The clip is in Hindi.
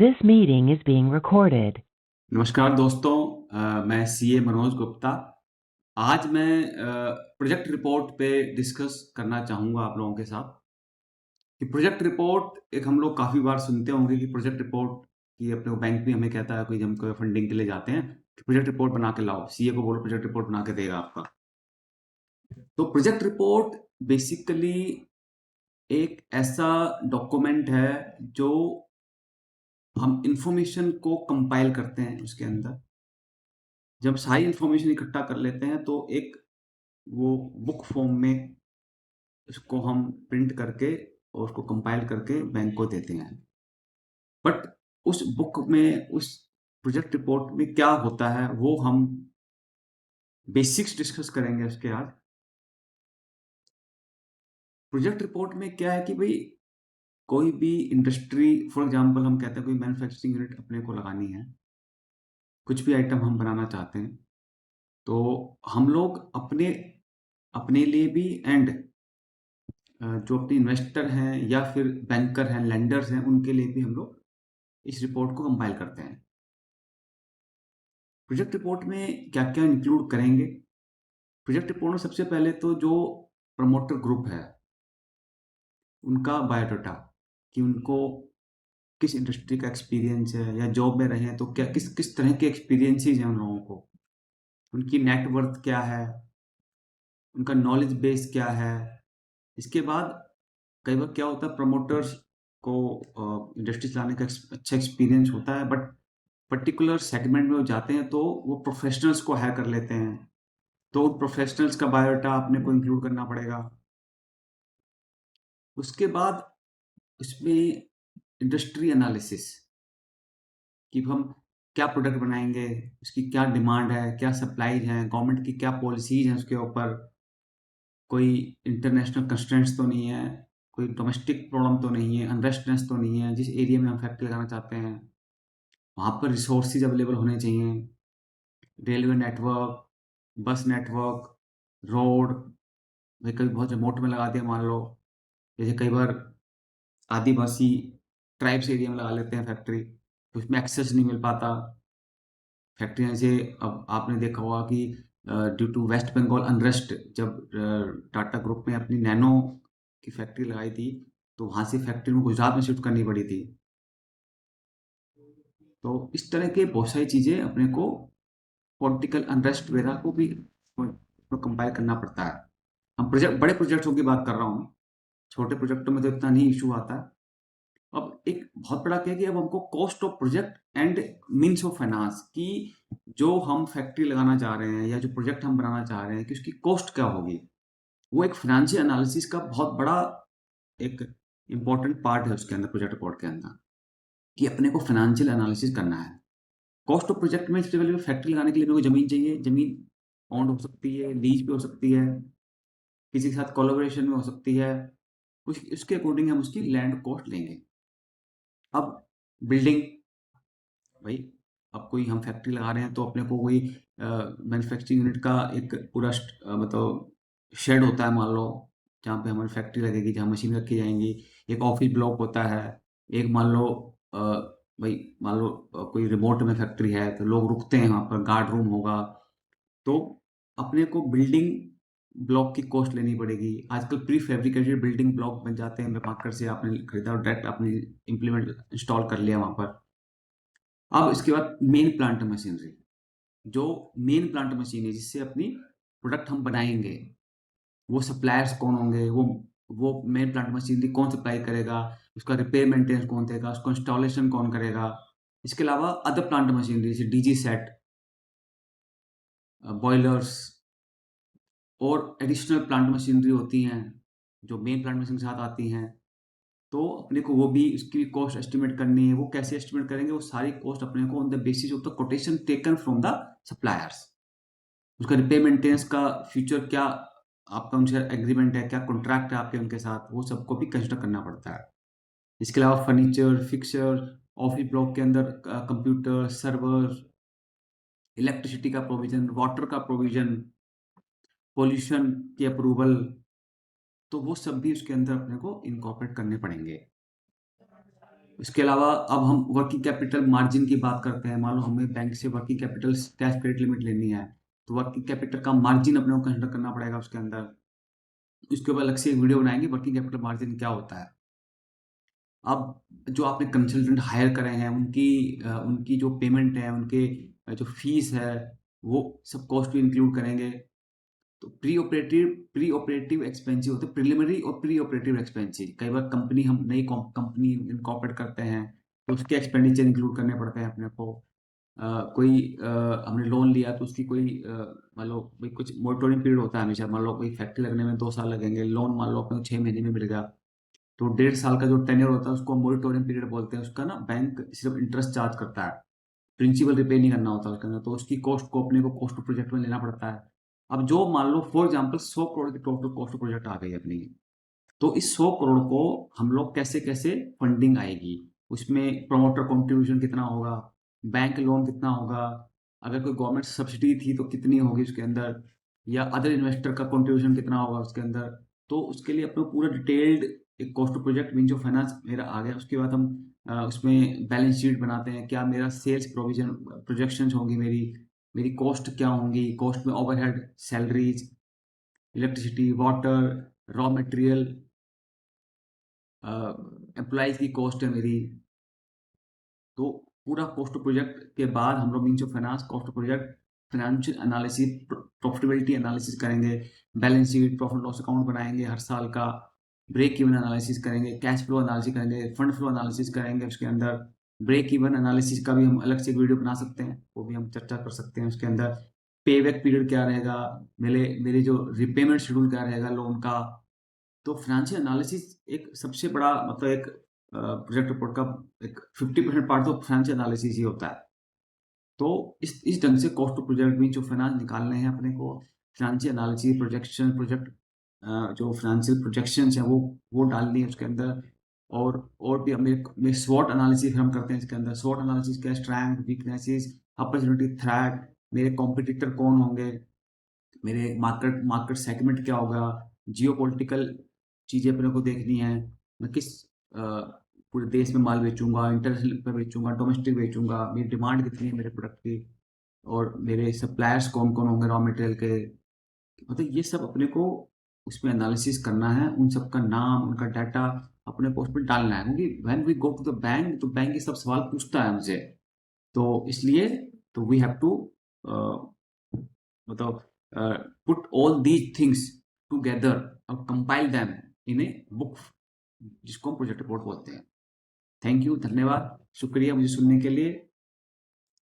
This meeting is being recorded. नमस्कार दोस्तों, मैं सीए मनोज गुप्ता। आज मैं प्रोजेक्ट रिपोर्ट पे डिस्कस करना चाहूँगा आप लोगों के साथ कि प्रोजेक्ट रिपोर्ट एक हम लोग काफ़ी बार सुनते होंगे कि प्रोजेक्ट रिपोर्ट की अपने बैंक भी हमें कहता है, कोई हम कोई फंडिंग के लिए जाते हैं कि प्रोजेक्ट रिपोर्ट बना के लाओ, सीए को बोलो प्रोजेक्ट रिपोर्ट बना के देगा आपका। तो प्रोजेक्ट रिपोर्ट बेसिकली एक ऐसा डॉक्यूमेंट है जो हम इंफॉर्मेशन को कंपाइल करते हैं उसके अंदर। जब सारी इंफॉर्मेशन इकट्ठा कर लेते हैं तो एक वो बुक फॉर्म में उसको हम प्रिंट करके और उसको कंपाइल करके बैंक को देते हैं। बट उस बुक में, उस प्रोजेक्ट रिपोर्ट में क्या होता है वो हम बेसिक्स डिस्कस करेंगे उसके आज। प्रोजेक्ट रिपोर्ट में क्या है कि भाई कोई भी इंडस्ट्री, फॉर एग्जांपल हम कहते हैं कोई मैन्युफैक्चरिंग यूनिट अपने को लगानी है, कुछ भी आइटम हम बनाना चाहते हैं, तो हम लोग अपने अपने लिए भी एंड जो अपने इन्वेस्टर हैं या फिर बैंकर हैं, लेंडर्स हैं, उनके लिए भी हम लोग इस रिपोर्ट को कंपाइल करते हैं। प्रोजेक्ट रिपोर्ट में क्या-क्या इंक्लूड करेंगे? प्रोजेक्ट रिपोर्ट में सबसे पहले तो जो प्रमोटर ग्रुप है, उनका बायोडाटा कि उनको किस इंडस्ट्री का एक्सपीरियंस है या जॉब में रहे हैं तो क्या किस किस तरह के एक्सपीरियंसेस हैं उन लोगों को, उनकी नेटवर्थ क्या है, उनका नॉलेज बेस क्या है। इसके बाद कई बार क्या होता है, प्रमोटर्स को इंडस्ट्री चलाने का अच्छा एक्सपीरियंस होता है, बट पर्टिकुलर सेगमेंट में वो जाते हैं तो वो प्रोफेशनल्स को हायर कर लेते हैं, तो उन प्रोफेशनल्स का बायोडाटा अपने को इंक्लूड करना पड़ेगा। उसके बाद उसमें इंडस्ट्री एनालिसिस कि हम क्या प्रोडक्ट बनाएंगे, उसकी क्या डिमांड है, क्या सप्लाईज हैं, गवर्नमेंट की क्या पॉलिसीज हैं उसके ऊपर, कोई इंटरनेशनल कंस्ट्रेंट्स तो नहीं है, कोई डोमेस्टिक प्रॉब्लम तो नहीं है, अनरेस्टनेस तो नहीं है, जिस एरिया में हम फैक्ट्री लगाना चाहते हैं वहाँ पर रिसोर्सेज अवेलेबल होने चाहिए, रेलवे नेटवर्क, बस नेटवर्क, रोड। भाई कभी बहुत रिमोट में लगा दिया मान लो, जैसे कई बार आदिवासी ट्राइब्स एरिया में लगा लेते हैं फैक्ट्री, तो उसमें एक्सेस नहीं मिल पाता। फैक्ट्रियाँ जैसे अब आपने देखा होगा कि due to West Bengal unrest, जब टाटा ग्रुप ने अपनी नैनो की फैक्ट्री लगाई थी, तो वहाँ से फैक्ट्री में गुजरात में शिफ्ट करनी पड़ी थी। तो इस तरह के बहुत सारी चीज़ें अपने को, पॉलिटिकल अनरेस्ट वगैरह को भी कंपाइल करना पड़ता है। हम प्रोजेक्ट, बड़े प्रोजेक्ट्स की बात कर रहा हूँ, छोटे प्रोजेक्टों में तो इतना नहीं इशू आता है। अब एक बहुत बड़ा क्या है कि अब हमको cost of project and means of finance की, जो हम फैक्ट्री लगाना चाह रहे हैं या जो प्रोजेक्ट हम बनाना चाह रहे हैं कि उसकी कॉस्ट क्या होगी, वो एक फाइनेंशियल एनालिसिस का बहुत बड़ा एक इम्पोर्टेंट पार्ट है उसके अंदर, प्रोजेक्ट रिपोर्ट के अंदर, कि अपने को फाइनेंशियल एनालिसिस करना है। कॉस्ट ऑफ प्रोजेक्ट में सबसे पहले फैक्ट्री लगाने के लिए मेरे को ज़मीन चाहिए। ज़मीन ओन्ड हो सकती है, लीज पे हो सकती है, किसी के साथ कोलैबोरेशन में हो सकती है। उसके अकॉर्डिंग हम उसकी लैंड कॉस्ट लेंगे। अब बिल्डिंग, भाई अब कोई हम फैक्ट्री लगा रहे हैं तो अपने को कोई मैन्युफैक्चरिंग यूनिट का एक पूरा मतलब शेड होता है मान लो, जहाँ पे हमारी फैक्ट्री लगेगी, जहाँ मशीन रखी जाएंगी। एक ऑफिस ब्लॉक होता है। एक मान लो अ, भाई मान लो कोई रिमोट में फैक्ट्री है तो लोग रुकते हैं वहाँ पर, गार्ड रूम होगा। तो अपने को बिल्डिंग ब्लॉक की कॉस्ट लेनी पड़ेगी। आजकल प्री फैब्रिकेटेड बिल्डिंग ब्लॉक बन जाते हैं मार्केट से, आपने खरीदा और डायरेक्ट आपने इम्प्लीमेंट इंस्टॉल कर लिया वहाँ पर। अब इसके बाद मेन प्लांट मशीनरी, जो मेन प्लांट मशीन है जिससे अपनी प्रोडक्ट हम बनाएंगे, वो सप्लायर्स कौन होंगे, वो मेन प्लांट मशीनरी कौन सप्लाई करेगा, उसका रिपेयर मेंटेनेंस कौन देगा, उसको इंस्टॉलेशन कौन करेगा। इसके अलावा अदर प्लांट मशीनरी जैसे डीजी सेट, बॉयलर्स और एडिशनल प्लांट मशीनरी होती हैं जो मेन प्लांट मशीन के साथ आती हैं। तो अपने को वो भी, उसकी कॉस्ट एस्टिमेट करनी है। वो कैसे एस्टिमेट करेंगे, वो सारी कॉस्ट अपने को on the basis of the quotation taken from the suppliers. उसका रिपेयर मेंटेनेंस का फ्यूचर क्या, आपका उनसे एग्रीमेंट है, क्या कॉन्ट्रैक्ट है आपके उनके साथ, वो सबको भी कंसिडर करना पड़ता है। इसके अलावा फर्नीचर, फिक्सर, ऑफिस ब्लॉक के अंदर कंप्यूटर, सर्वर, इलेक्ट्रिसिटी का प्रोविजन, वाटर का प्रोविजन, पोल्यूशन की अप्रूवल, तो वो सब भी उसके अंदर अपने को इनकॉर्पोरेट करने पड़ेंगे। इसके अलावा अब हम वर्किंग कैपिटल मार्जिन की बात करते हैं। मान लो हमें बैंक से working capital cash credit limit लेनी है, तो वर्किंग कैपिटल का मार्जिन अपने को कंसिडर करना पड़ेगा उसके अंदर। इसके ऊपर अलग से एक वीडियो बनाएंगे वर्किंग कैपिटल मार्जिन क्या होता है। अब जो आपने कंसल्टेंट हायर करे हैं उनकी जो पेमेंट है, उनके जो फीस है, वो सब कॉस्ट भी इंक्लूड करेंगे। तो प्री ऑपरेटिव एक्सपेंसिव होते हैं, प्रिलिमिनरी और प्री ऑपरेटिव एक्सपेंसिव। कई बार हम नई कंपनी इनकॉर्पोरेट करते हैं तो उसके एक्सपेंडिचर इंक्लूड करने पड़ते हैं अपने को। हमने लोन लिया तो उसकी कोई मान लो भाई कुछ मोरेटोरियम पीरियड होता है हमेशा। मान लो कोई फैक्ट्री लगने में 2 साल लगेंगे, लोन मान लो अपने को 6 महीने में मिल गया, तो 1.5 साल का जो टेन्योर होता है उसको मोरेटोरियम पीरियड बोलते हैं। उसका ना बैंक सिर्फ इंटरेस्ट चार्ज करता है, प्रिंसिपल रिपे नहीं करना होता उसके अंदर। तो उसकी कॉस्ट को अपने को कॉस्ट ऑफ प्रोजेक्ट में लेना पड़ता है। अब जो मान लो फॉर एग्जांपल 100 करोड़ की टोटल कॉस्ट ऑफ प्रोजेक्ट आ गई अपनी, तो इस 100 करोड़ को हम लोग कैसे कैसे फंडिंग आएगी, उसमें प्रमोटर कंट्रीब्यूशन कितना होगा, बैंक लोन कितना होगा, अगर कोई गवर्नमेंट सब्सिडी थी तो कितनी होगी उसके अंदर, या अदर इन्वेस्टर का कंट्रीब्यूशन कितना होगा उसके अंदर। तो उसके लिए अपने पूरा डिटेल्ड एक कॉस्ट ऑफ प्रोजेक्ट मीन जो फाइनेंस मेरा आ गया, उसके बाद हम उसमें बैलेंस शीट बनाते हैं। क्या मेरा सेल्स प्रोविजन प्रोजेक्शंस होंगी, मेरी मेरी कॉस्ट क्या होंगी, कॉस्ट में overhead, salaries, electricity, water, raw material, employees की कॉस्ट है मेरी। तो पूरा कॉस्ट ऑफ प्रोजेक्ट के बाद हम लोग means of finance cost of project financial analysis, profitability analysis करेंगे, balance sheet profit loss account बनाएंगे हर साल का, ब्रेक इवन एनालिसिस करेंगे, कैश फ्लो एनालिसिस करेंगे, फंड फ्लो एनालिसिस करेंगे उसके अंदर। ब्रेक इवन एनालिसिस का भी हम अलग से वीडियो बना सकते हैं, वो भी हम चर्चा कर सकते हैं उसके अंदर। पे बैक पीरियड क्या रहेगा, मेरे मेरे जो रिपेमेंट शेड्यूल क्या रहेगा लोन का। तो फाइनेंशियल एनालिसिस एक सबसे बड़ा मतलब एक प्रोजेक्ट रिपोर्ट का एक 50% पार्ट तो फाइनेंशियल एनालिसिस ही होता है। तो इस ढंग से कॉस्ट ऑफ प्रोजेक्ट में जो फाइनेंस निकालने हैं अपने को, फाइनेंशियल एनालिसिस, प्रोजेक्शन, प्रोजेक्ट जो फाइनेंशियल प्रोजेक्शंस हैं वो डालनी है उसके अंदर। और भी हमें स्वॉट एनालिसिस हम करते हैं इसके अंदर। स्वॉट एनालिसिस क्या, स्ट्रेंथ, वीकनेसेस, अपॉर्चुनिटी, थ्रेट, मेरे कॉम्पिटिटर कौन होंगे, मेरे मार्केट मार्केट सेगमेंट क्या होगा, जियोपॉलिटिकल चीज़ें अपने को देखनी है। मैं किस पूरे देश में माल बेचूंगा, इंटरनेशनल पे बेचूंगा, डोमेस्टिक बेचूंगा, मेरी डिमांड कितनी है मेरे प्रोडक्ट की, और मेरे सप्लायर्स कौन कौन होंगे रॉ मटेरियल के। मतलब ये सब अपने को उसमें एनालिसिस करना है, उन सब का नाम, उनका डाटा अपने को उसमें डालना है। क्योंकि when we go to the bank, तो बैंक ये सब सवाल पूछता है हमसे। तो इसलिए तो वी हैव टू मतलब put all these things together और compile them in a book, जिसको हम प्रोजेक्ट रिपोर्ट बोलते हैं। थैंक यू, धन्यवाद, शुक्रिया मुझे सुनने के लिए।